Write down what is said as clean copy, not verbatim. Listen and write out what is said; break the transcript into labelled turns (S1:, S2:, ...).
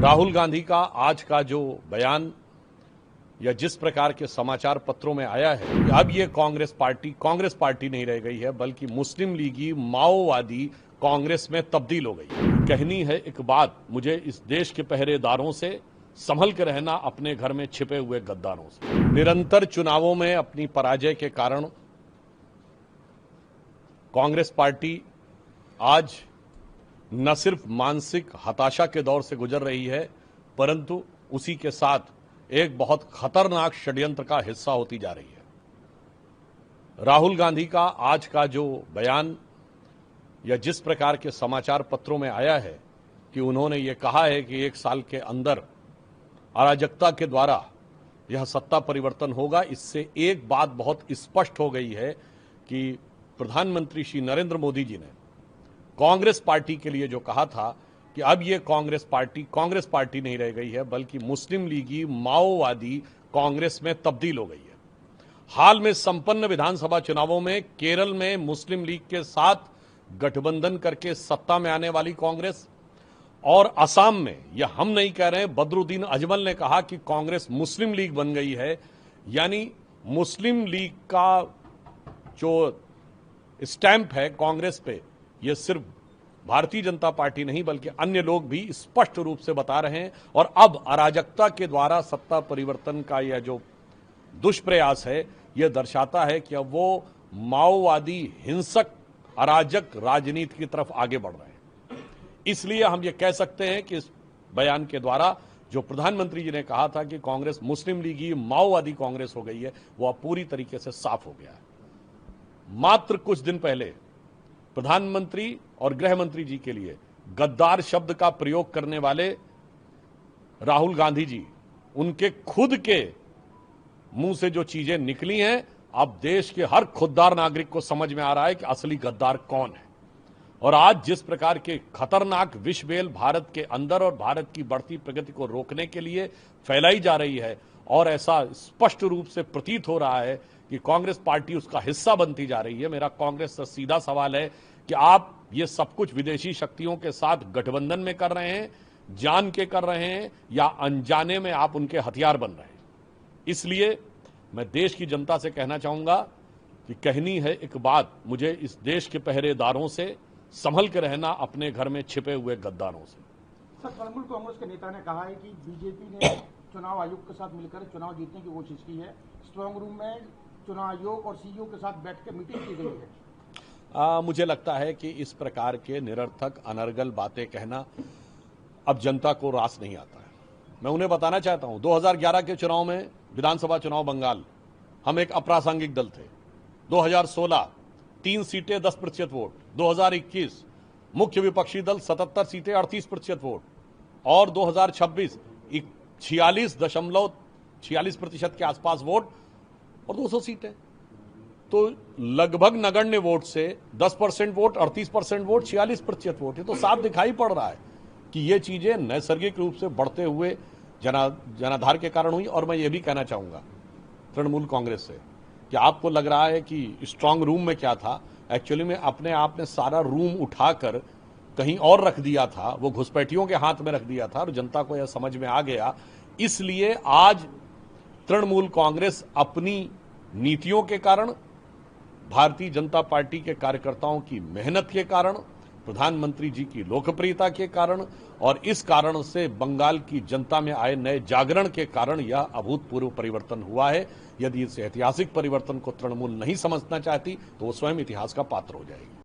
S1: राहुल गांधी का आज का जो बयान या जिस प्रकार के समाचार पत्रों में आया है कि अब ये कांग्रेस पार्टी नहीं रह गई है, बल्कि मुस्लिम लीगी माओवादी कांग्रेस में तब्दील हो गई। कहनी है एक बात मुझे इस देश के पहरेदारों से, संभल के रहना अपने घर में छिपे हुए गद्दारों से। निरंतर चुनावों में अपनी पराजय के कारण कांग्रेस पार्टी आज न सिर्फ मानसिक हताशा के दौर से गुजर रही है, परंतु उसी के साथ एक बहुत खतरनाक षड्यंत्र का हिस्सा होती जा रही है। राहुल गांधी का आज का जो बयान या जिस प्रकार के समाचार पत्रों में आया है कि उन्होंने ये कहा है कि 1 साल के अंदर अराजकता के द्वारा यह सत्ता परिवर्तन होगा, इससे एक बात बहुत स्पष्ट हो गई है कि प्रधानमंत्री श्री नरेंद्र मोदी जी ने कांग्रेस पार्टी के लिए जो कहा था कि अब ये कांग्रेस पार्टी नहीं रह गई है, बल्कि मुस्लिम लीगी माओवादी कांग्रेस में तब्दील हो गई है। हाल में संपन्न विधानसभा चुनावों में केरल में मुस्लिम लीग के साथ गठबंधन करके सत्ता में आने वाली कांग्रेस, और असम में, यह हम नहीं कह रहे हैं, बदरुद्दीन अजमल ने कहा कि कांग्रेस मुस्लिम लीग बन गई है। यानी मुस्लिम लीग का जो स्टैंप है कांग्रेस पे, यह सिर्फ भारतीय जनता पार्टी नहीं बल्कि अन्य लोग भी स्पष्ट रूप से बता रहे हैं। और अब अराजकता के द्वारा सत्ता परिवर्तन का यह जो दुष्प्रयास है, यह दर्शाता है कि अब वो माओवादी हिंसक अराजक राजनीति की तरफ आगे बढ़ रहे हैं। इसलिए हम ये कह सकते हैं कि इस बयान के द्वारा जो प्रधानमंत्री जी ने कहा था कि कांग्रेस मुस्लिम लीगी माओवादी कांग्रेस हो गई है, वह पूरी तरीके से साफ हो गया है। मात्र कुछ दिन पहले प्रधानमंत्री और गृह मंत्री जी के लिए गद्दार शब्द का प्रयोग करने वाले राहुल गांधी जी, उनके खुद के मुंह से जो चीजें निकली हैं, अब देश के हर खुददार नागरिक को समझ में आ रहा है कि असली गद्दार कौन है। और आज जिस प्रकार के खतरनाक विषबेल भारत के अंदर और भारत की बढ़ती प्रगति को रोकने के लिए फैलाई जा रही है, और ऐसा स्पष्ट रूप से प्रतीत हो रहा है कि कांग्रेस पार्टी उसका हिस्सा बनती जा रही है। मेरा कांग्रेस से सीधा सवाल है कि आप ये सब कुछ विदेशी शक्तियों के साथ गठबंधन में कर रहे हैं, जान के कर रहे हैं, या अनजाने में आप उनके हथियार बन रहे हैं। इसलिए मैं देश की जनता से कहना चाहूंगा कि कहनी है एक बात मुझे इस देश के पहरेदारों से, संभल के रहना अपने घर में छिपे हुए गद्दारों से।
S2: सर, तृणमूल कांग्रेस के नेता ने कहा है कि बीजेपी ने चुनाव आयोग के साथ मिलकर चुनाव जीतने की कोशिश की है। स्ट्रांग रूम में चुनाव आयोग और सीईओ के साथ बैठ के मीटिंग की गई है।
S1: मुझे लगता है कि इस प्रकार के निरर्थक अनर्गल बातें कहना अब जनता को रास नहीं आता है। मैं उन्हें बताना चाहता हूं, 2011 के चुनाव में, विधानसभा चुनाव बंगाल, हम एक अप्रासंगिक दल थे। 2016 3 सीटें 10% वोट, 2021 मुख्य विपक्षी दल 77 सीटें 38% वोट, और 2026 46% के आसपास वोट और 200 सीटें। तो लगभग नगण्य वोट से 10% वोट, 38% वोट, 46% वोट। ये तो साफ दिखाई पड़ रहा है कि ये चीजें नैसर्गिक रूप से बढ़ते हुए जनाधार के कारण हुई। और मैं ये भी कहना चाहूंगा तृणमूल कांग्रेस से कि आपको लग रहा है कि स्ट्रांग रूम में क्या था, एक्चुअली में अपने आप ने सारा रूम उठाकर कहीं और रख दिया था, वो घुसपैठियों के हाथ में रख दिया था, और जनता को यह समझ में आ गया। इसलिए आज तृणमूल कांग्रेस अपनी नीतियों के कारण, भारतीय जनता पार्टी के कार्यकर्ताओं की मेहनत के कारण, प्रधानमंत्री जी की लोकप्रियता के कारण, और इस कारण से बंगाल की जनता में आए नए जागरण के कारण यह अभूतपूर्व परिवर्तन हुआ है। यदि इस ऐतिहासिक परिवर्तन को तृणमूल नहीं समझना चाहती तो वो स्वयं इतिहास का पात्र हो जाएगी।